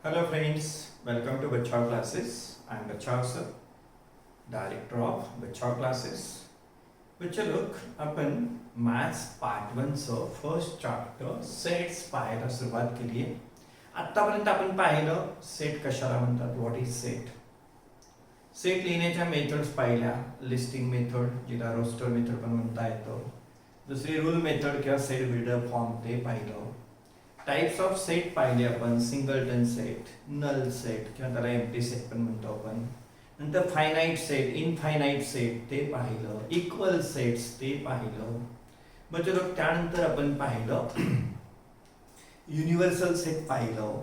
Hello friends, welcome to Bachao Classes. I am Bachao sir, director of Bachao Classes. बच्चे लोग आपण maths part 1 चं first chapter sets पाहायला सुरुवात केली आहे. आतापर्यंत आपण पाहिलं सेट कशाला म्हणतात, व्हॉट इज सेट. सेट लिहिण्याच्या मेथड्स पाहिल्या, लिस्टिंग मेथड जिला रोस्टर मेथड पण म्हणता येतो, दुसरी रूल मेथड किंवा सेट बिल्डर फॉर्म ते पाहिलं. टाइप्स ऑफ सेट पाहिले आपण, सिंगलटन सेट, नल सेट किंवा त्याला एम्प्टी सेट पण म्हणतो आपण. नंतर फायनाइट सेट, इनफायनाइट सेट ते पाहिलं, इक्वल सेट्स ते पाहिलं. म्हणजे लोक त्यानंतर आपण पाहिलं युनिव्हर्सल सेट पाहिलं.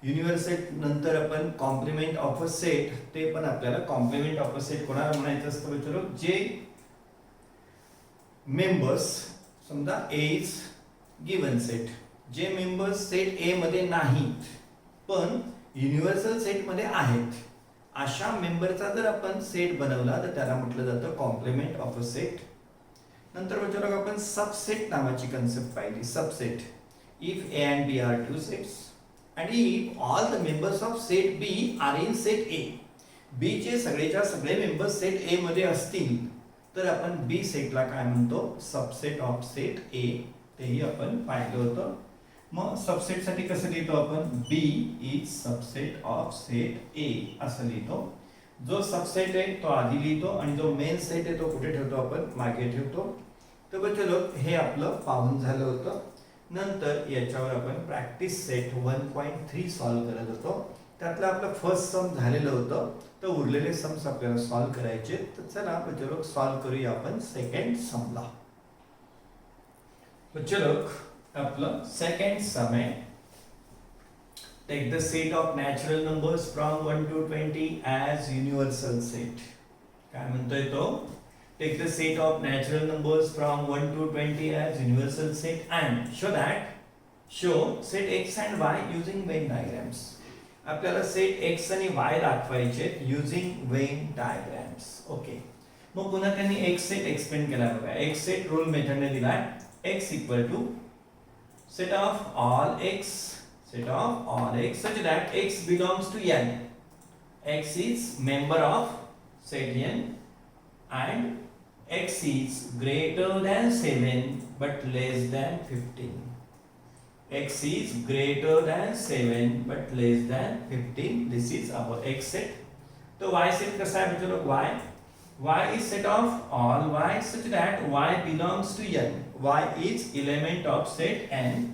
युनिव्हर्सल नंतर आपण कॉम्प्लिमेंट ऑफ अ सेट ते पण आपल्याला कॉम्प्लिमेंट ऑफ अ सेट कोणाला म्हणायचं असतं म्हणजे लोक जे मेंबर्स समजा ए इज गिवन सेट, जे मेंबर्स सेट ए मध्ये नाहीत पण युनिव्हर्सल सेट मध्ये आहेत अशा मेंबरचा जर आपण सेट बनवला तर त्याला म्हटलं जातं कॉम्प्लिमेंट ऑफ अ सेट. नंतर म्हणजे आपण सबसेट नावाची कन्सेप्ट पाहिली. Subset, if A and B are two sets and if all the members of set B are in set A, B चे सगळेच्या सगळे मेंबर्स सेट ए मध्ये असतील तर आपण बी सेटला काय म्हणतो, सबसेट ऑफ सेट ए. तेही आपण पाहिलं होतं. मग सबसेट साठी कसं लिहितो आपण, B is subset of set A असं लिहितो. जो सबसेट आहे तो आधी लिहितो आणि जो मेन सेट आहे तो कुठे ठेवतो आपण, मागे ठेवतो. तर बच्चे लोक हे आपलं पाहून झालं होतं. नंतर याच्यावर आपण प्रॅक्टिस सेट 1.3 सॉल्व्ह करत होतो. त्यातलं आपलं फर्स्ट सम झालेलं होतं, तर उरलेले सम्स आपल्याला सॉल्व्ह करायचे. तर चला बच्चे लोक सॉल्व्ह करूया आपण सेकंड समला. बच्चे लोक आपलं सेकंड सम आहे. Take the set of natural numbers from 1 to 20 as universal set. काय म्हणतोय तो, take the set of natural numbers from 1 to 20 as universal set and show set X and Y using Venn diagrams. आपल्याला set X आणि Y दाखवायचे using Venn diagrams. Okay, मग पुन्हा त्यांनी x set explain केला बघा. एक्स सेट रूल मेथडने दिलाय, X equal to set of all x such that x belongs to n. X is member of set n and x is greater than 7 but less than 15. X is greater than 7 but less than 15. This is our x set. तो y set कसा आहे बच्चों लोग, y is set of all y such that y belongs to n. Y is element of set n.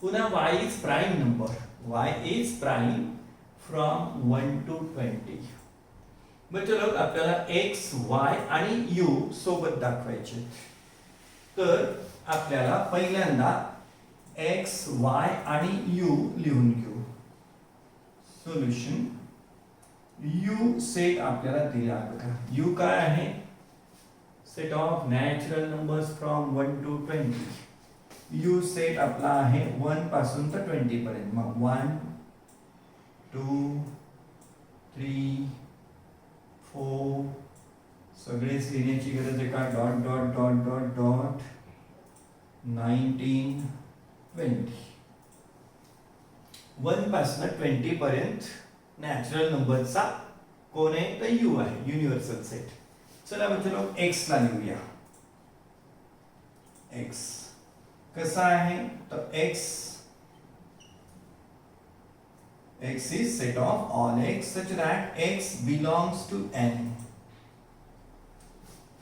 पुन्हा y is prime number. Y is prime from 1 to 20. बच्चों लोग आपल्याला x, y आणि u सोबत दाखवायचे. तर आपल्याला पहिल्यांदा x, y आणि u लिहून घेऊ. सोल्युशन, u सेट आपल्याला दिला बघा. u काय आहे, set of natural numbers from 1 to 20. u set आपला आहे 1 पासून तर 20 पर्यंत. मग 1 2 3 4 सगळेच लिहिण्याची गरज आहे का, dot dot dot dot dot 19 20. 1 पासून 20 पर्यंत नॅचरल नंबरचा कोण आहे तर u आहे, युनिव्हर्सल सेट. चला म्हणजे लोक x ला लिहूया. x कसा आहे तर x is set of all x such that x belongs to n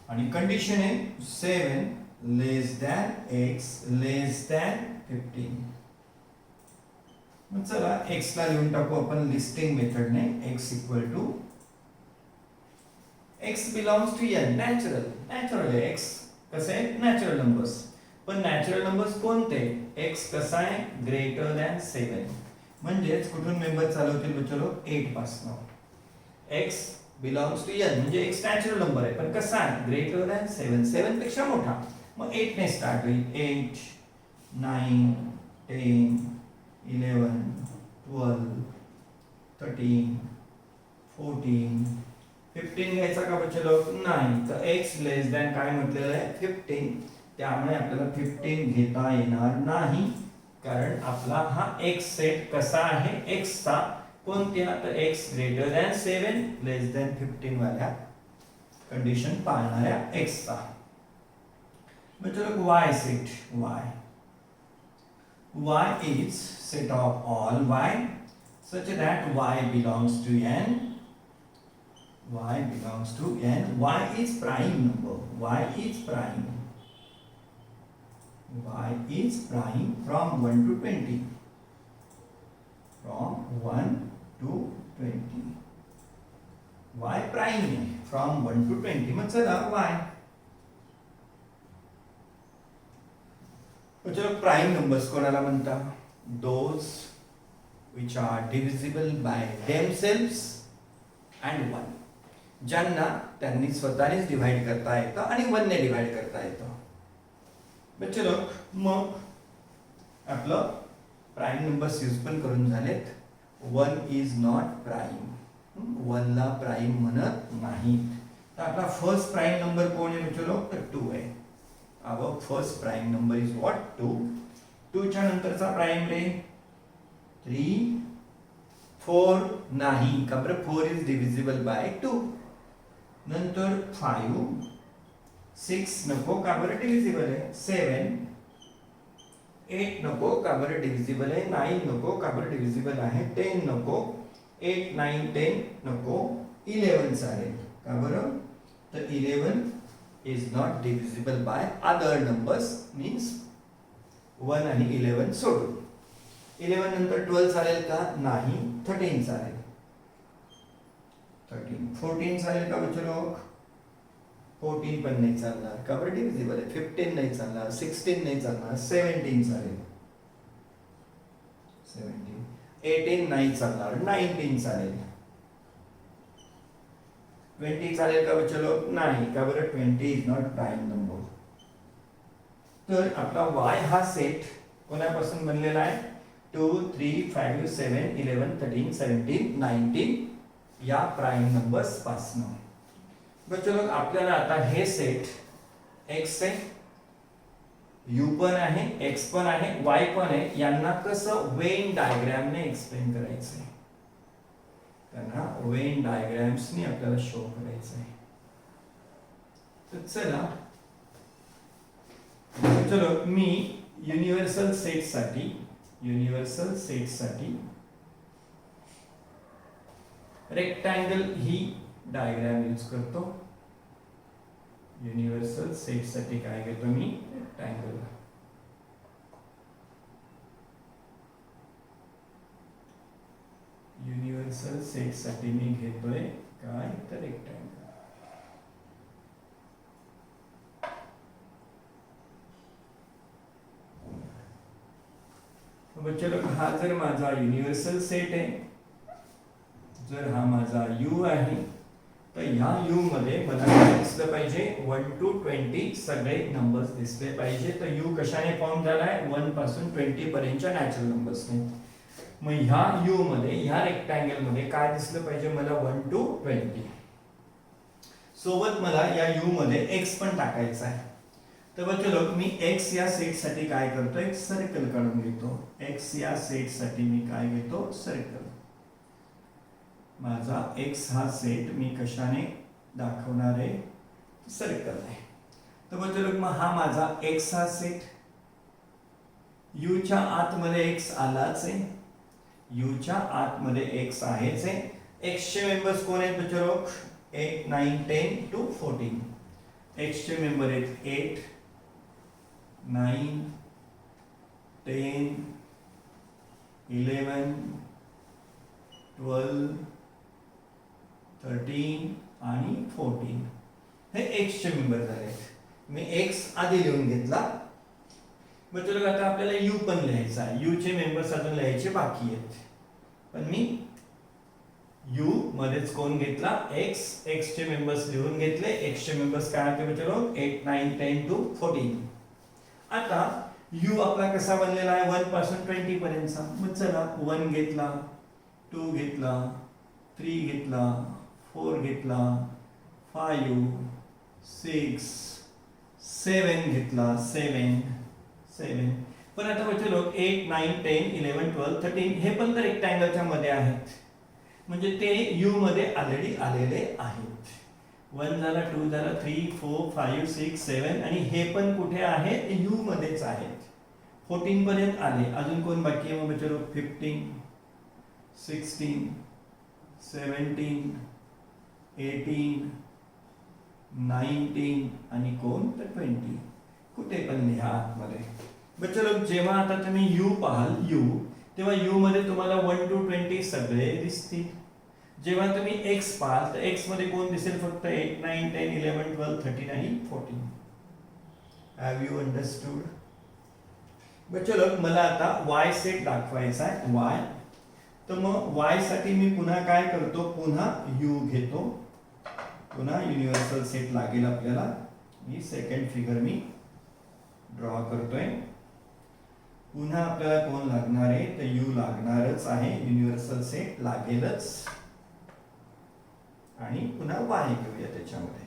आणि कंडिशन आहे 7 less than x less than 15. मग चला x ला लिहून टाकू आपण लिस्टिंग मेथडने. x equal to x belongs to n, natural आहे. x कसं आहे, नॅचरल नंबर्स. पण नॅचरल नंबर्स कोणते, x कसा आहे, ग्रेटर दॅन 7. म्हणजेच कुठून मेंबर चालवतील चलो 8 पासून. x बिलॉंग्स टू n म्हणजे x नॅचरल नंबर आहे पण कसा आहे, ग्रेटर दॅन 7, 7 पेक्षा मोठा. मग 8 ने स्टार्ट होईल. 8 9 10 11 12 13 14 15 घ्यायचा का बच्चे लोक, नाही. तर x लेस दॅन काय म्हटलेलं आहे 15, त्यामुळे आपल्याला 15 घेता येणार नाही. कारण आपला हा x सेट कसा आहे x चा कोणत्या तर x ग्रेटर दॅन 7 लेस दॅन 15 वाल्या कंडिशन पाळणाऱ्या x चा. मग चलो y set y is set of all y such that y belongs to n. Y belongs to n. Y is prime number. Y is prime. Y is prime from 1 to 20. From 1 to 20. Y prime है from 1 to 20. मग चला y. चलो prime numbers कोणाला म्हणता? Those which are divisible by themselves and 1. ज्यांना त्यांनी स्वतःनेच divide करता येतं आणि 1 ने डिवाइड करता येतं. चलो मग आपलं प्राइम नंबर्स यूज पण करून झालेत. 1 इज नॉट प्राइम. 1 ला प्राइम म्हणत नाही. तर आपला फर्स्ट प्राइम नंबर कोण आहे चलो? तर 2 आहे. Our first prime number is what? 2. 2 च्या नंतरचा प्राइम रे 3 4 नाही का बरं? 4 इज डिव्हिजिबल बाय 2. नंतर 5 6 नको का बरं? डिव्हिजिबल आहे. 7 8 नको का बरं? डिव्हिजिबल आहे. 9 नको का बरं? डिव्हिजिबल आहे. 10 नको. 8 9 10 नको. 11 चालेल का बरं? तर 11 is not divisible by other numbers means 1 आणि 11 सोडून. 11 नंतर 12 चालेल का? नाही. 13 चालेल. 13 14 चालेल का बच्चे लोग? 14 पण नाही चालणार का बरं? डिव्हिजिबल आहे. 15 नाही चालणार. 16 नाही चालणार. 17 चालेल. 17 18 नाही चालणार. 19 चालेल. 20 चालेल का बच्चे लोग? नाही का बरं? 20 इज नॉट प्राइम नंबर. तर आपला y हा सेट कोणापासून बनलेला आहे? 2 3 5 7 11 13 17 19 या प्राइम नंबर्स पासून. बच्चों आपल्याला आता हे सेट x आहे, u पण आहे, x पण आहे, y पण आहे, यांना कसं वेन डायग्राम ने एक्सप्लेन करायचं आहे. त्यांना वेन डायग्राम्स ने आपल्याला शो करायचं आहे. तर चला चलो मी युनिव्हर्सल सेट साठी रेक्टेंगल ही डायग्राम यूज करतो. युनिव्हर्सल सेट साठी काय घेतो मी? रेक्टेंगल. युनिव्हर्सल सेट साठी मी घेतोय काय? तर रेक्टेंगल. चलो हा जर माझा युनिव्हर्सल सेट आहे, जर हा माझा u आहे, तर ह्या u मध्ये मला काय दिसलं पाहिजे? 1 to 20 सगळे नंबर्स दिसले पाहिजे. तर u कशाने फॉर्म झालाय? 1 पासून 20 पर्यंतच्या नॅचरल नंबर्सने. मग ह्या u मध्ये, ह्या रेक्टेंगल मध्ये काय दिसलं पाहिजे मला? 1 to 20. सोबत मला या u मध्ये x पण टाकायचा आहे. तर चलो मी x या सेट साठी काय करतो? एक सर्कल काढून घेतो. x या सेट साठी मी काय घेतो? सर्कल. माझा x हा सेट मी कशाने दाखवणार आहे? सर्कल आहे. तर चलो मग हा माझा x हा सेट, u च्या आतमध्ये x आलाच आहे, u च्या आतमध्ये x आहेच आहे. x चे मेंबर्स कोण आहेत बच्चो? 8 9 10 to 14. x चे मेंबर आहेत 8 9 10 11 12 13 आणि 14. हे x चे मेंबर झाले. मी x आधी लिहून घेतला. मग चला आता आपल्याला u पण लिहायचा आहे. u चे मेंबर्स अजून लिहायचे बाकी आहेत. पण मी u मध्येच कोण घेतला? x. x चे मेंबर्स लिहून घेतले. x चे मेंबर्स काय होते बच्चो? 8 9 10 to 14. आता u आपला कसा बनलेला आहे? 1 पासून 20 पर्यंतचा. मग चला 1 घेतला, 2 घेतला, 3 घेतला, 4 घेतला, 5 6 7 घेतला, 7 7 पण आता बच्चे लोक 8 9 10 11 12 13 हे पण तर रेक्टँगलच्या मध्ये आहेत, म्हणजे ते यू मध्ये ऑलरेडी आलेले आहेत. 1 झाला, 2 झाला, 3 4 5 6 7 आणि हे पण कुठे आहेत, यू मध्येच आहेत. 14 पर्यंत आले. अजून कोण बाकी आहे मग बच्चे लोक? 15 16 17 18 19 आणि कोण तर 20. कुठे पण लिहा आतमध्ये. बच्चे लोक जेव्हा आता तुम्ही यू पाहाल यू, तेव्हा यू मध्ये तुम्हाला 1 to 20 सगळे दिसतील. जेव्हा तुम्ही एक्स पाहाल तर एक्स मध्ये कोण दिसेल? फक्त 8 9 10 11 12 13 आणि 14. Have you understood? बच्चे लोक मला आता वाय सेट दाखवायचा आहे. वाय, तर मग वाय साठी मी पुन्हा काय करतो? पुन्हा यू घेतो. पुन्हा युनिव्हर्सल सेट लागेल आपल्याला. मी सेकंड फिगर मी ड्रॉ करतोय. पुन्हा आपल्याला कोण लागणार आहे? तर यू लागणारच आहे. युनिव्हर्सल सेट लागेलच. आणि पुन्हा वाय घेऊया त्याच्यामध्ये.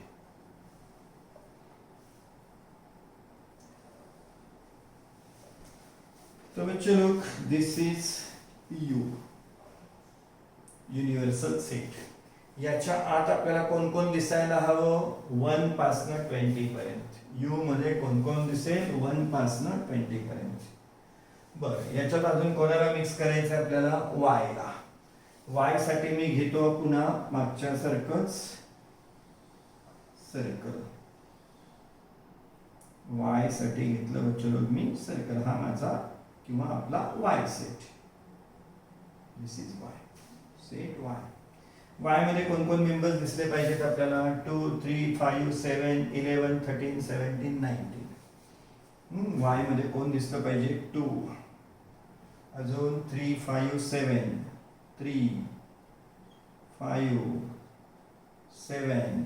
तो बच्चे लोग दिस इज यू युनिव्हर्सल सेट. याच्या आत आपल्याला कोण कोण दिसायला हवं? 1 पासून 20 पर्यंत. यू मध्ये कोण कोण दिसेल? 1 पासून 20 पर्यंत. बरं, याच्यात अजून कोणाला मिक्स करायचं आपल्याला? वाय ला. वाय साठी मी घेतो पुन्हा मागच्या सारखंच सर्कल. वाय साठी घेतलं बच्चे लोग मी सर्कल. हा माझा किंवा आपला Y set. This is why set. Y Y मध्ये कोण कोण मेंबर्स दिसले पाहिजेत आपल्याला? 2 3 5 7 11 13 17 19. वाय मध्ये कोण दिसलं पाहिजे? 2. अजून 3 5 7 3 5 7.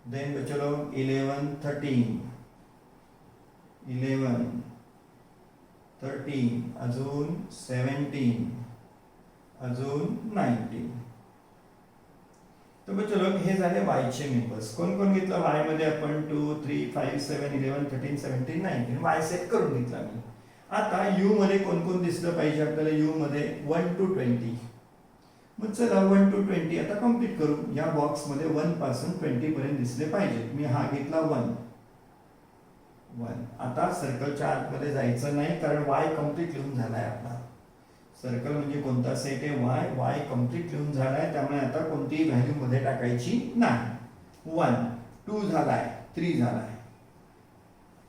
देन बच्चे लोग 11 13 11 13. अजून 17. अजून 19. तर बच्चे लोग हे झाले वायचे मेंबर्स. कोण कोण घेतलं वाय मध्ये आपण? 2 3 5 7 11 13 17 19. वाय सेट करून घेतला मी. आता यू मध्ये कोण कोण दिसलं पाहिजे आपल्याला? यू मध्ये 1 to 20. मग चला 1 to 20 आता कम्प्लीट करू. या बॉक्स मध्ये 1 पासून 20 पर्यंत दिसले पाहिजेत. मी हा घेतला 1. आता सर्कलच्या आतमध्ये जायचं नाही, कारण वाय कम्प्लीट लिहून झालाय आपला. सर्कल म्हणजे कोणता सेट आहे? वाय. वाय कम्प्लीट लिहून झालाय, त्यामुळे आता कोणतीही व्हॅल्यू मध्ये टाकायची नाही. 1 2 झालाय, 3 झालाय.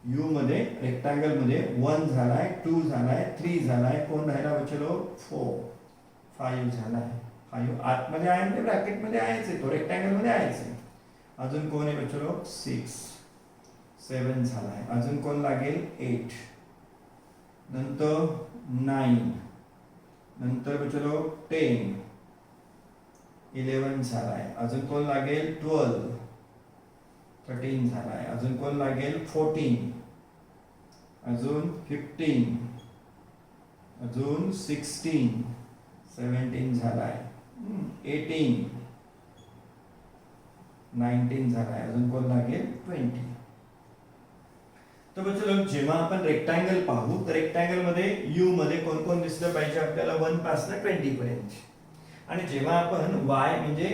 यू मध्ये रेक्टँगल मध्ये 1 झालाय, 2 झालाय, 3 झालाय. कोण राहिला बच्चे लोग? 4 5 झालाय. 5 आतमध्ये आहे म्हणजे ब्रॅकेट मध्ये आहेच आहे, तो रेक्टँगल मध्ये आहेच आहे. अजून कोण आहे बच्चे लोग? 6 7 झालाय. अजून कोण लागेल? 8. नंतर 9. नंतर बच्चे लोग 10 11 झालाय. अजून कोण लागेल? 12 13 झालाय. अजून कोण लागेल? 14. अजून 15. अजून 16 17 झालाय. 18 19 झालाय. अजून कोण लागेल? 20. तर बच्चे लोग जेव्हा आपण रेक्टँगल पाहू तर रेक्टँगल मध्ये यू मध्ये कोण कोण दिसलं पाहिजे आपल्याला? 1 पासून 20 पर्यंत. आणि जेव्हा आपण वाय म्हणजे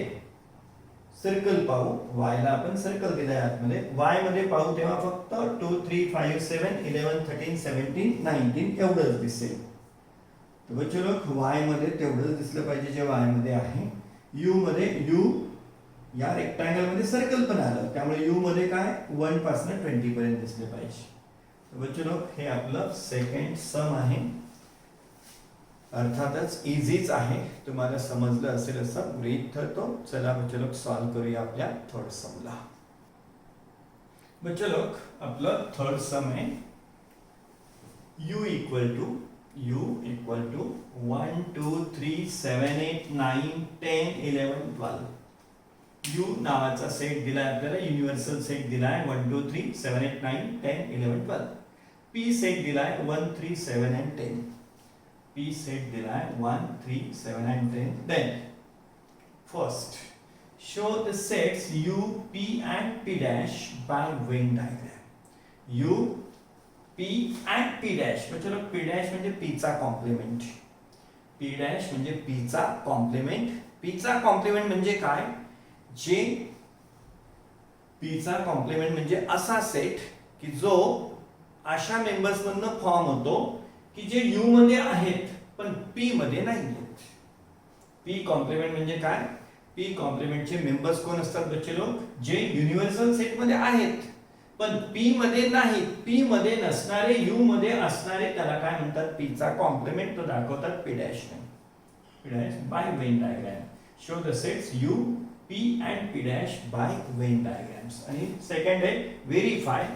सर्कल पाहू, वाय ला आपण सर्कल दिलाय आतमध्ये, वाय मध्ये पाहू तेव्हा फक्त 2 3 5 7 11 13 17 19 एवढंच दिसेल. तर बच्चे लोग वाय मध्ये तेवढंच दिसलं पाहिजे जे वाय मध्ये आहे. यू मध्ये यू या रेक्टँगल मध्ये सर्कल पण आलं, त्यामुळे यू मध्ये काय? 1 पासून 20 पर्यंत दिसले पाहिजे. तर बच्चे लोग हे आपलं सेकंड सम आहे. अर्थातच इझीच आहे, तुम्हाला समजलं असेल असं गृहीत धरतो. चला बच्चे लोग सॉल्व करूया आपल्या थर्ड समला. बच्चे लोग आपलं थर्ड सम आहे u इक्वल टू 1 2 3 7 8 9 10 11 12. यू नावाचा सेट दिलाय आपल्याला, युनिव्हर्सल सेट दिलाय 1 2 3 7 8 9 10 11 12. पी सेट दिलाय 1 3 7 and 10. P set दिलाय 1 3 7 and 10. Then first show the sets U, P and P dash by Venn diagram. U, P and P dash. चलो P dash म्हणजे P चा complement. P dash म्हणजे P चा complement. P चा complement म्हणजे काय? जे P चा कॉम्प्लिमेंट म्हणजे असा सेट की जो अशा मेंबर्स मधनं फॉर्म होतो की जे U मध्ये आहेत पण P मध्ये नाहीयेत. P कॉम्प्लिमेंट म्हणजे काय? P कॉम्प्लिमेंटचे मेंबर्स कोण असतात बच्चे लोक? जे युनिव्हर्सल सेट मध्ये आहेत पण P मध्ये नाहीत. P मध्ये नसणारे U मध्ये असणारे त्याला काय म्हणतात? P चा कॉम्प्लिमेंट. तो दाखवतात P dash ने. P dash by Venn diagram. Show the sets U, P and P dash by Venn diagrams. आणि सेकंड आहे व्हेरीफाय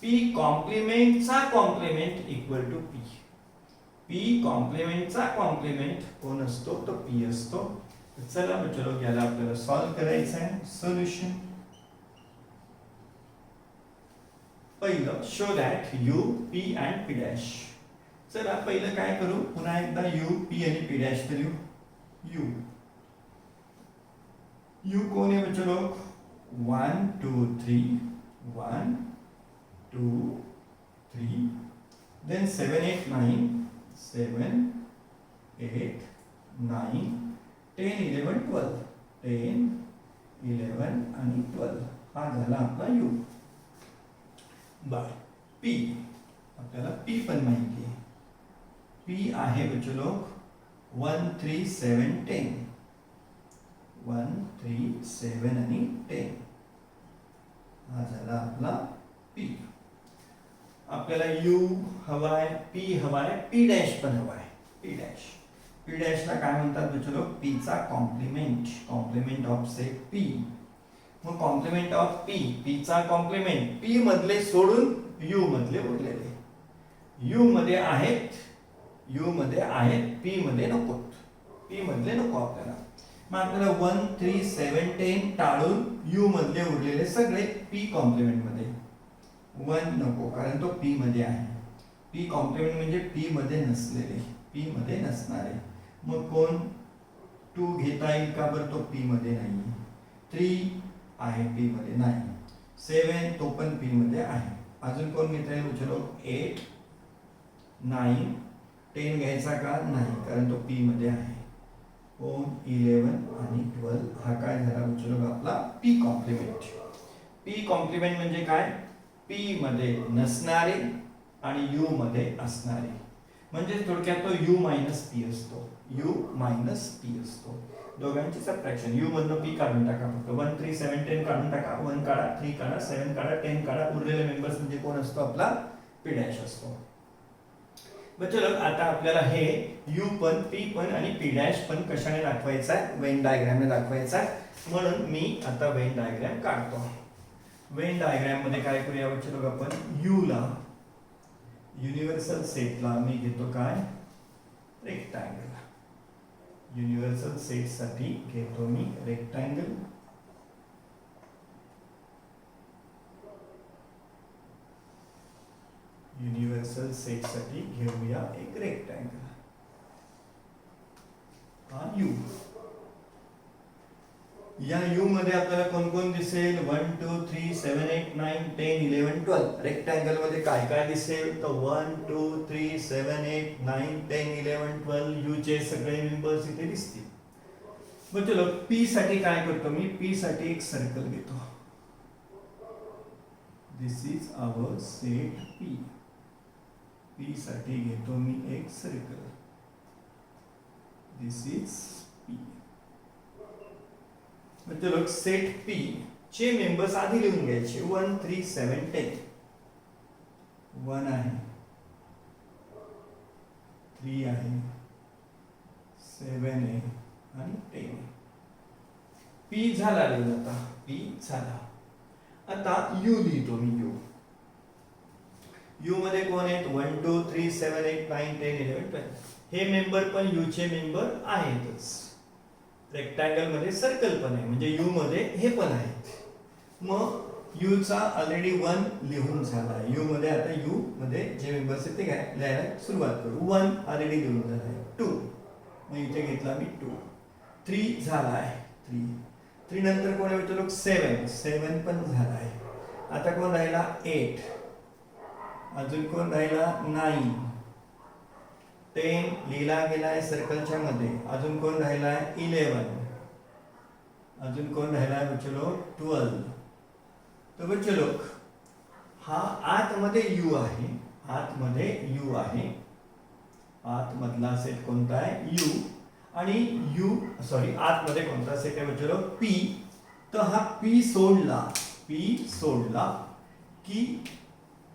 P कॉम्प्लिमेंटचा complement equal to P. P कॉम्प्लिमेंटचा कॉम्प्लिमेंट कोण असतो? तो P असतो. चला बच्चो याला आपल्याला सॉल्व करायचं आहे. सोल्युशन पहिलं show that U, P and P dash. चला पहिलं काय करू? पुन्हा एकदा U, P आणि P dash तर U U कौन है बच्चों लोग? 1 2 3 1 2 3 then 7 8 9 7 8 9 10 11 12 10 11 आणि 12 हा झाला आपला U बाय P. आपल्याला P पण माहिती आहे. P आहे बच्चों लोग 1 3 7 10 1 3 7 आणि 10 हा झाला आपला P. आपल्याला U हवाय, P हवाय, P डॅश पण हवाय. P डॅश ला काय म्हणतात बच्चो लोग? P चा complement. Complement of set P. मग कॉम्प्लिमेंट ऑफ P चा कॉम्प्लिमेंट P मधले सोडून U मधले उरलेले. U मध्ये आहेत P मध्ये नकोत. P मधले नको आपल्याला. मग आपल्याला 1 3 7 10 टाळून U मधले उरलेले सगळे P कॉम्प्लिमेंट मध्ये. 1 नको कारण तो P मध्ये आहे. P कॉम्प्लिमेंट म्हणजे P मध्ये नसलेले, P मध्ये नसणारे. मग कोण? 2 घेता येईल का बरं? तो P मध्ये नाही. 3 आहे P मध्ये नाही. 7 तो पण P मध्ये आहे. अजून कोण घेता येईल? चलो 8 9 10 घ्यायचा का? नाही कारण तो P मध्ये आहे. 11 आणि 12 हा काय झाला बच्चो आपला P कॉम्प्लिमेंट. P कॉम्प्लिमेंट म्हणजे काय? P मध्ये नसणारे आणि U मध्ये असणारे. म्हणजे थोडक्यात तो U मायनस P असतो. U मायनस P असतो. दोघांची सबट्रॅक्शन. U मधनं P काढून टाका. फक्त 1 3 7 10 काढून टाका. 1 काढा, 3 काढा, 7 काढा, 10 काढा. उरलेले मेंबर्स म्हणजे कोण असतो? आपला P डॅश असतो. बच्चो लोग आता आपल्याला हे U पण P पण आणि P डॅश पण कशाने दाखवायचा आहे? वेन डायग्रामने दाखवायचा आहे. म्हणून मी आता वेन डायग्राम काढतो. वेन डायग्राम मध्ये काय करूया बच्चो लोग? आपण U ला युनिव्हर्सल सेटला मी घेतो काय? रेक्टँगल. युनिव्हर्सल सेट साठी घेतो मी रेक्टँगल. युनिव्हर्सल सेट साठी घेऊया एक रेक्टँगल. हा U. या U मध्ये आपल्याला कोण कोण दिसेल? 1 2 3 7 8 9 10 11 12. रेक्टँगल मध्ये काय काय दिसेल? तर 1 2 3 7 8 9 10 11 12 U चे सगळे मेंबर्स इथे दिसतील. मग चलो P साठी काय करतो मी? P साठी एक सर्कल घेतो. This is our set P. P साठी घेतो मी एक सर्कल. This is P. म्हणजे सेट P चे मेंबर्स आधी लिहून घ्यायचे. 1 3 7 10. 1 आहे, 3 आहे, 7 आहे आणि 10. P झाला लिहून. आता P झाला. आता U लिहितो मी. U मध्ये कोण आहेत? 1 2 3 7 8 9 10 11 12. हे मेंबर पण U चे मेंबर आहेतच. रेक्टँगल मध्ये सर्कल पण आहे म्हणजे U मध्ये हे पण आहेत. मग U चा ऑलरेडी 1 लिहून झाला आहे. U मध्ये आता U मध्ये जे मेंबर्स आहेत ते लिहायला सुरुवात करू. 1 ऑलरेडी लिहून झाला आहे. 2 मग इथे घेतला मी 2. 3 झाला आहे. 3 नंतर कोण आहे? 7 पण झाला आहे. आता कोण राहिला? 8 अजून कोण राहिला 9, 10 लिहिला गेलाय सर्कलच्या मध्ये. अजून कोण राहिलाय 11, अजून कोण राहिलाय बच्चे लोग 12. तर बच्चे लोग हा आतमध्ये यू आहे, आतमध्ये यू आहे, आतमधला सेट कोणता आहे यू. आणि यू सॉरी आतमध्ये कोणता सेट आहे बच्चे लोग पी. तर हा पी सोडला, पी सोडला की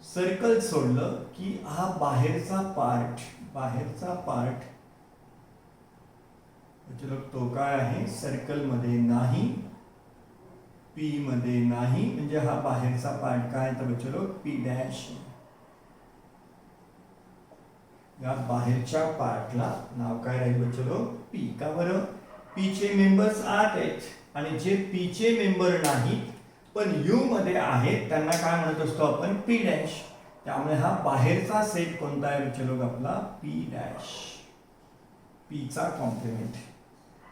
सर्कल सोडलं की हा बाहेरचा पार्ट, बाहेरचा पार्ट बच्चे लोग तो काय आहे सर्कल मध्ये नाही, पी मध्ये नाही. म्हणजे हा बाहेरचा पार्ट काय तर बच्चे लोग पी डॅश. या बाहेरच्या पार्टला नाव काय राहील बच्चे लोग पी. का बरं पी चे मेंबर्स 8 आहेत आणि जे पी चे मेंबर नाहीत पण यू मध्ये आहेत त्यांना काय म्हणत असतो आपण पी डॅश. त्यामुळे हा बाहेरचा सेट कोणता आहे बच्चे लोग आपला पी डॅश, पी चा कॉम्प्लिमेंट.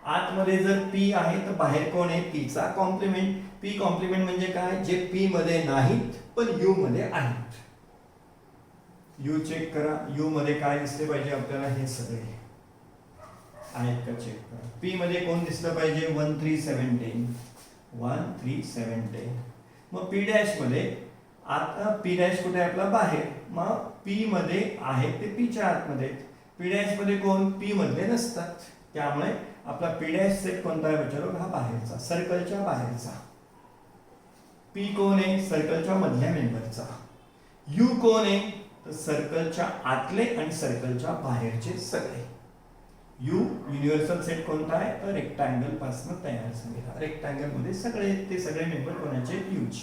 आतमध्ये जर पी आहे तर बाहेर कोण आहे पी चा कॉम्प्लिमेंट. पी कॉम्प्लिमेंट म्हणजे काय जे पी मध्ये नाहीत पण यू मध्ये आहेत. यू चेक करा, यू मध्ये काय दिसले पाहिजे आपल्याला हे सगळे आहेत का चेक करा. पी मध्ये कोण दिसलं पाहिजे 1 3 7 10, 1 3 7 10. मग पी डॅश मध्ये आता पी डॅश कुठे आहे आपला बाहेर, मग पी मध्ये आहे ते पी च्या आतमध्ये. पी डॅश मध्ये कोण पी मधले नसतात. त्यामुळे आपला पी डॅश सेट कोणता आहे बच्चे लोग हा बाहेरचा, सर्कलच्या बाहेरचा. पी कोण आहे सर्कलच्या मधल्या मेंबरचा. यू कोण आहे तर सर्कलच्या आतले आणि सर्कलच्या बाहेरचे सगळे. यू युनिव्हर्सल सेट कोणता आहे तर रेक्टँगल पासून तयार झालेला. रेक्टँगल मध्ये सगळे ते सगळे मेंबर कोणाचे यूज.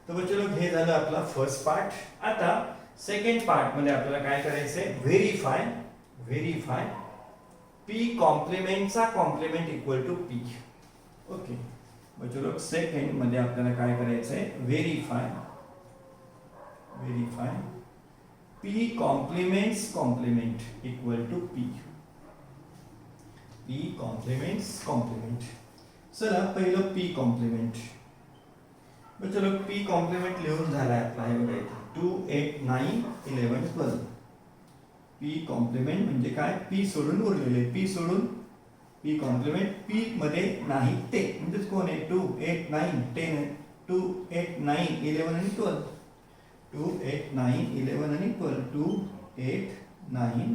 तर बच्चे लोग हे झालं आपला फर्स्ट पार्ट. आता सेकंड पार्ट मध्ये आपल्याला काय करायचंय व्हेरीफाय. व्हेरीफाय पी कॉम्प्लिमेंटचा complement equal to P. Okay बच्चे लोग सेकंड मध्ये आपल्याला काय करायचंय verify. Verify P complements complement equal to P. P complements complement. चला पहिलं पी कॉम्प्लिमेंट. बच्चे लोग पी कॉम्प्लिमेंट लिहून झालाय आपला हे बघा इथे 2 8 9 11 12. पी कॉम्प्लिमेंट म्हणजे काय पी सोडून उरलेले, पी सोडून पी कॉम्प्लिमेंट पी मध्ये नाही ते म्हणजे कोण आहे 2 8 9 10, 2 8 9 11 आणि 12. 2 8 9 11 आणि 12, 2 8 9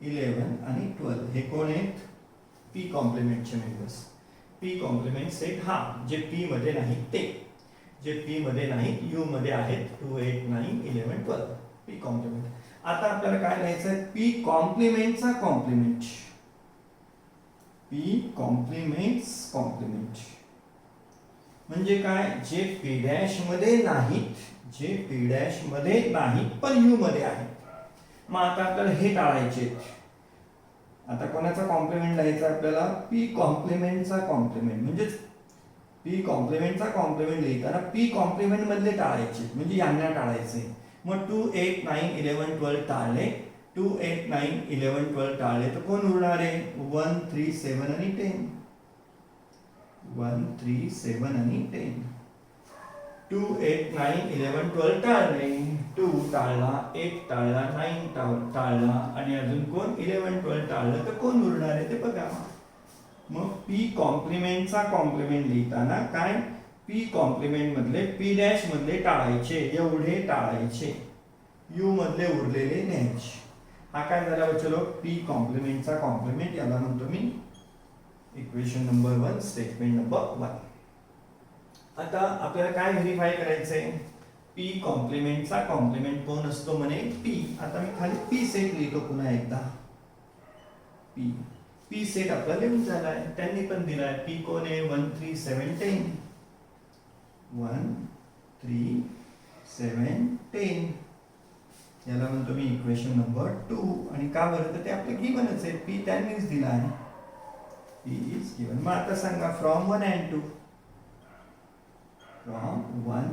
11 आणि 12 हे कोण आहेत पी कॉम्प्लिमेंटचे मेंबर्स. पी कॉम्प्लिमेंट सेट हा जे पी मध्ये नाही ते, जे पी मध्ये नाही यू मध्ये आहेत 2 8 9 11 12 पी कॉम्प्लिमेंट. आता आपल्याला काय लिहायचं पी कॉम्प्लिमेंटचा कॉम्प्लिमेंट. पी कॉम्प्लिमेंट्स कॉम्प्लिमेंट म्हणजे काय जे पी डॅश मध्ये नाहीत, जे पी डॅश मध्ये नाहीत पण यू मध्ये आहेत. मग आता आपल्याला हे टाळायचे. आता कोणाचा कॉम्प्लिमेंट लिहायचा आपल्याला पी कॉम्प्लिमेंटचा कॉम्प्लिमेंट. म्हणजेच पी कॉम्प्लिमेंटचा कॉम्प्लिमेंट लिहिताना पी कॉम्प्लिमेंट मधले टाळायचे म्हणजे यांना टाळायचे. मग 2 8 9 11 12 टाळले, 2 8 9 11 12 टाळले तर कोण उरणार आहे 1 3 7 आणि 10. 1 3 7 आणि 10. 2 8 9 11 12 टाळले, 2 टाळला, 1 टाळला, 9 टाळला आणि अजून कोण 11 12 टाळलं तर कोण उरणार आहे ते बघा. मग पी कॉम्प्लिमेंटचा कॉम्प्लिमेंट लिहिताना काय पी कॉम्प्लिमेंट मधले पी डॅश मधले टाळायचे, एवढे टाळायचे, यू मधले उरलेले न्यायचे. हा काय झाला बच्चे लोग पी कॉम्प्लिमेंटचा कॉम्प्लिमेंट. याला म्हणतो मी इक्वेशन नंबर 1 स्टेटमेंट नंबर 1. आता आपल्याला काय व्हेरीफाय करायचंय पी कॉम्प्लिमेंटचा कॉम्प्लिमेंट कोण असतो म्हणे पी. आता मी खाली पी सेट लिहितो पुन्हा एकदा. पी पी सेट आपला लिहून झालाय, त्यांनी पण दिलाय. पी कोण आहे 1 3 7 10. 1 3 7 10 याला म्हणतो मी इक्वेशन नंबर 2. आणि का बरं तर ते आपलं गिव्हनच आहे, पी त्यांनीच दिला आहे. P is given. मग आता सांगा फ्रॉम 1 and 2. फ्रॉम 1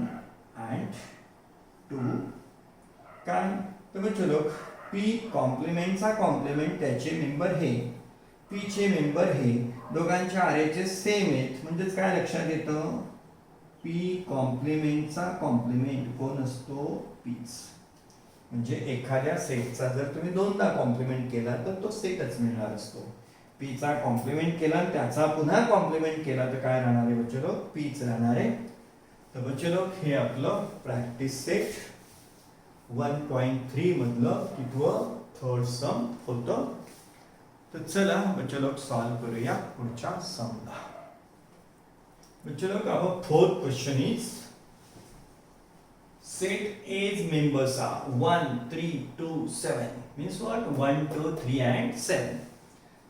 and 2 काय तर बच्चे लोग पी कॉम्प्लिमेंटचा कॉम्प्लिमेंट त्याचे मेंबर हे, पी चे मेंबर हे, दोघांच्या आरेचे सेम आहेत. म्हणजेच काय लक्षात येतं पी कॉम्प्लिमेंटचा कॉम्प्लिमेंट कोण असतो पीच. म्हणजे एखाद्या सेटचा जर तुम्ही दोनदा कॉम्प्लिमेंट केला तर तो सेटच मिळणार असतो. पीचा कॉम्प्लिमेंट केला आणि त्याचा पुन्हा कॉम्प्लिमेंट केला तर काय राहणार आहे बच्चो लोग? पीच राहणार आहे. तर बच्चो लोग हे आपलं प्रॅक्टिस सेट 1.3 मधलं कितवं थर्ड सम होतं. तर चला बच्चो लोग सॉल्व करूया पुढच्या समला. बच्चो लोग our fourth question is set A's members are 1, 3, 2, 7 means what? 1, 2, 3 and 7.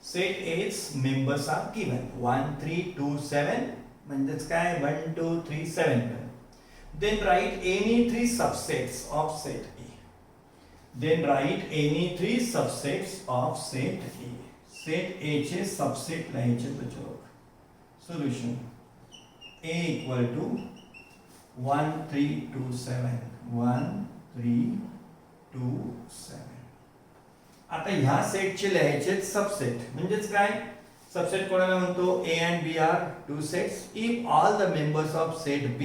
Set A's members are given 1, 3, 2, 7 म्हणजेच काय 1, 2, 3, 7. Then write any three subsets of set A. Then write any three subsets of set A. Set A चे subset लिहायचे बच्चो लोग. Solution A equal to 1, 3, 2, 7. 1, 3, 2, 7. आता ह्या सेटचे लिहायचे सबसेट म्हणजेच काय? सबसेट कोणाला म्हणतो? A and B are two sets. If all the members of set B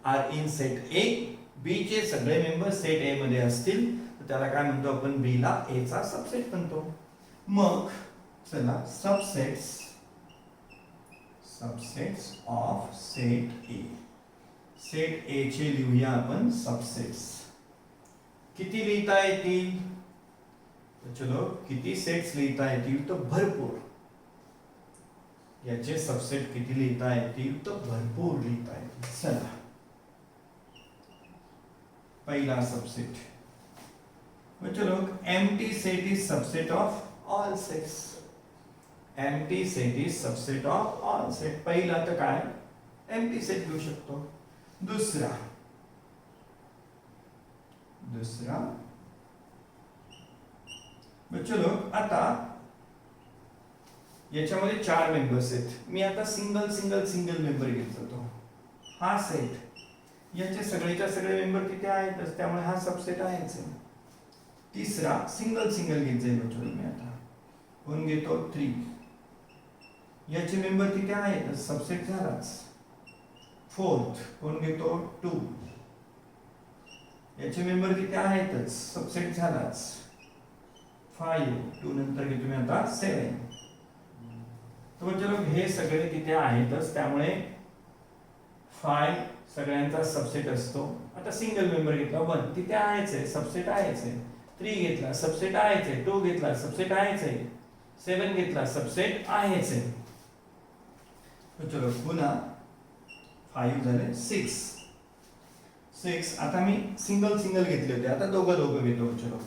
are in set A, B चे सगळे मेंबर सेट A मध्ये असतील तर त्याला काय म्हणतो आपण? B ला A चा सबसेट म्हणतो. मग चला subsets of set A. Set A चे लिहूया आपण सबसेट्स. किती लिहिता येतील? चलो किती सेट्स लिहिता येतील? तर भरपूर. याचे सबसेट किती लिहिता येतील? तर भरपूर लिहिता येतील. चला पहिला सबसेट. चलो empty set is subset of all sets. Empty set is subset of all set. पहिला तर काय? एम्प्टी सेट घेऊ शकतो. दुसरा चलो आता याच्यामध्ये 4 मेंबर्स आहेत. मी आता सिंगल मेंबर घेत जातो. हा सेट याचे सगळेच्या सगळे मेंबर किती आहेत त्यामुळे हा सबसेट आहेच. तिसरा सिंगल घेत जाईल बच्चो. मी आता कोण घेतो? 3. याचे मेंबर किती आहेत? सबसेट झालाच. फोर्थ कोण घेतो? 2. याचे मेंबर किती आहेतच? सबसेट झालाच. 5. 2 नंतर घेतो मी आता 7. तर चलो हे सगळे तिथे आहेतच त्यामुळे 5 सगळ्यांचा सबसेट असतो. आता सिंगल मेंबर घेतला 1 तिथे आहेच आहे, सबसेट आहेच आहे. 3 घेतला सबसेट आहेच आहे. 2 घेतला सबसेट आहेच आहे. 7 घेतला सबसेट आहेच आहे. तर चलो पुन्हा 5 झाले 6. आता मी सिंगल घेतले होते. आता दोघं घेतो. चलो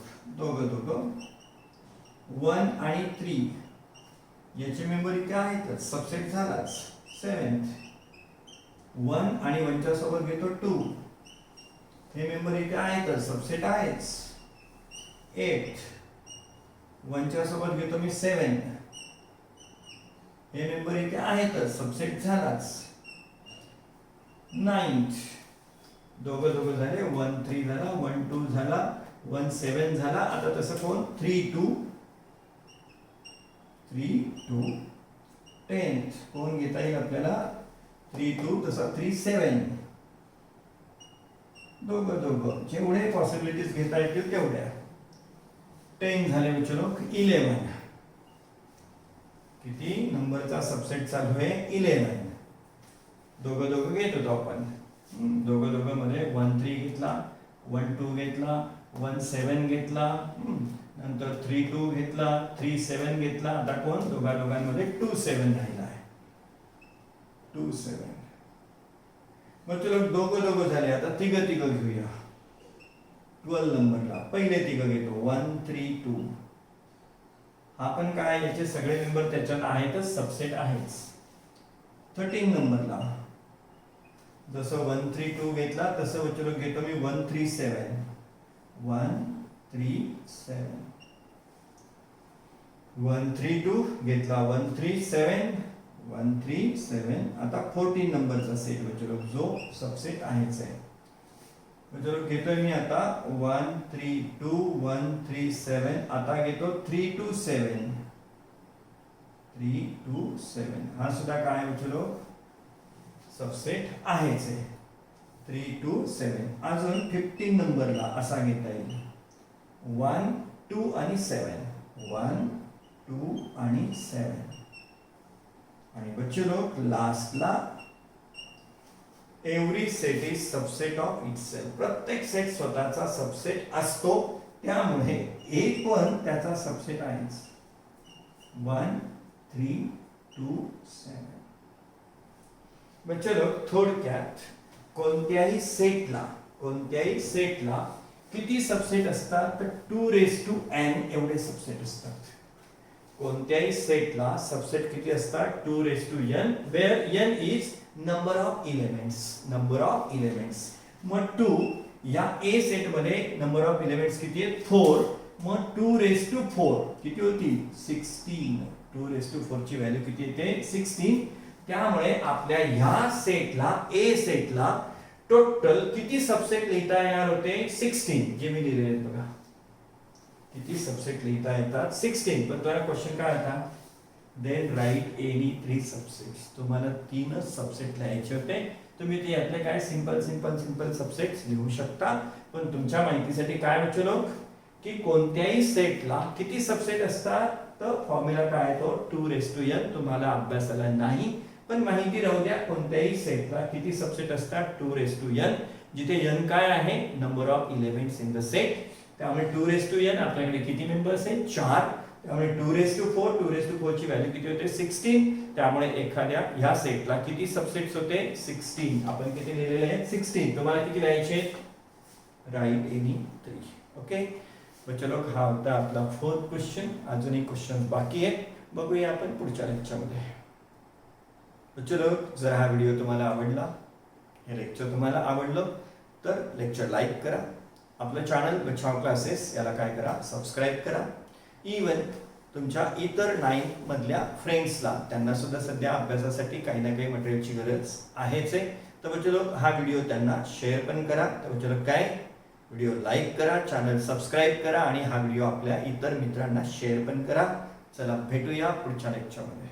दोघं 1 आणि 3 याचे मेंबर इथे आहेतच. सबसेट झालाच. 7. 1 आणि 1 च्या सोबत घेतो 2. हे मेंबर इथे आहेतच. सबसेट आहेच. 8. 1 च्या सोबत घेतो मी 7. हे मेंबर इथे आहेतच. सबसेट झालाच. 9. दोघं झाले. 1 3 झाला. 1 2 झाला. 1 7 झाला. आता तसं कोण? 3 2 10 कोण घेता येईल आपल्याला? 3 2 तसा 3 7. दोघं जेवढे पॉसिबिलिटीज घेता येतील तेवढ्या. 10 झाले बच्चो. 11 किती नंबरचा सबसेट चालू आहे? 11. दोघं घेत होतो आपण. दोघं मध्ये 1 3 घेतला, 1 2 घेतला, 1 7 घेतला, नंतर 3 2 घेतला, 3 7 घेतला. आता कोण? दोघांमध्ये 2 7 राहिला आहे. 2 7. मग चलो दोघं झाले. आता तिघं घेऊया. 12 नंबरला पहिले तिघं घेतो. 1 3 2. हा पण काय? याचे सगळे मेंबर त्याच्यात आहेतच. सबसेट आहेच. 13 नंबरला जसं 1 3 2 घेतला तसं चलो घेतो मी 1 3 7. 1 3 7. 1 3 2 घेतला. 1 3 7. 1 3 7. आता 14 नंबरचा सेट बच्चो जो सबसेट आहेच आहे. चलो घेतोय मी आता 1 3 2 1 3 7. आता घेतो 3 2 7. 3 2 7. हा सुद्धा काय बच्चो सबसेट आहेच आहे. 3 2 7. अजून 15 नंबरला असा घेता येईल. 1 2 आणि 7 1 2 आणि 7 आणि बच्चे लोग लास्टला every set is subset of itself. प्रत्येक सेट स्वतःचा सबसेट असतो, त्यामुळे ए पण त्याचा सबसेट आहेच. 1 3 2 7. बच्चे लोग थोडक्यात कोणत्याही सेटला किती सबसेट असतात तर 2n एवढे सबसेट असतात. कोणत्याही सेटला सबसेट किती असतात 2n, where n is number of elements. मग 2 या ए सेट मध्ये नंबर ऑफ एलिमेंट्स किती आहेत 4. मग 2 किती होती 16. 2 ची व्हॅल्यू किती येते 16. त्यामुळे आपल्या ह्या सेटला ए सेटला टोटल किती सबसेट लिहिता येणार होते 16, जे मी लिहिलेले बघा. किती सबसेट लिहिता येतात 16. पण तुम्हाला क्वेश्चन काय होता, देन राईट एनी 3 सबसेट्स. तुम्हाला 3 सबसेट लिहायचे होते. तुम्ही ते यातले काय सिंपल सबसेट्स लिहू शकता. पण तुमच्या माहितीसाठी काय बच्चे लोक की कोणत्याही सेटला किती सबसेट असतात तर फॉर्म्युला काय तो 2n. तुम्हाला अभ्यासाला नाही पण माहिती राहू द्या, कोणत्याही सेटला किती सबसेट असतात 2n, जिथे n काय आहे number of elements in the set. त्यामुळे 2n आपल्याकडे किती मेंबर्स आहेत 4. त्यामुळे 2 ची व्हॅल्यू किती होते 16. त्यामुळे एखाद्या ह्या सेटला किती सबसेट्स होते 16. आपण किती लिहिलेले आहेत 16. तुम्हाला किती लिहायचे राईट एनी 3. ओके बच्चे लोग, हा होता आपला 4th क्वेश्चन. अजूनही क्वेश्चन बाकी आहे, बघूया आपण पुढच्या लेक्चरमध्ये. बच्चे लोग, जर हा व्हिडिओ तुम्हाला आवडला, हे लेक्चर तुम्हाला आवडलं तर लेक्चर लाईक करा. आपलं चॅनल बचाव क्लासेस याला काय करा सबस्क्राईब करा. इवन तुमच्या इतर 9 मधल्या फ्रेंड्सला, त्यांना सुद्धा सध्या अभ्यासासाठी काही ना काही मटेरियलची गरज आहेच आहे. तर बच्चे लोग, हा व्हिडिओ त्यांना शेअर पण करा. तर बच्चे लोग, काय व्हिडिओ लाईक करा, चॅनल सबस्क्राईब करा आणि हा व्हिडिओ आपल्या इतर मित्रांना शेअर पण करा. चला भेटूया पुढच्या लेक्चरमध्ये.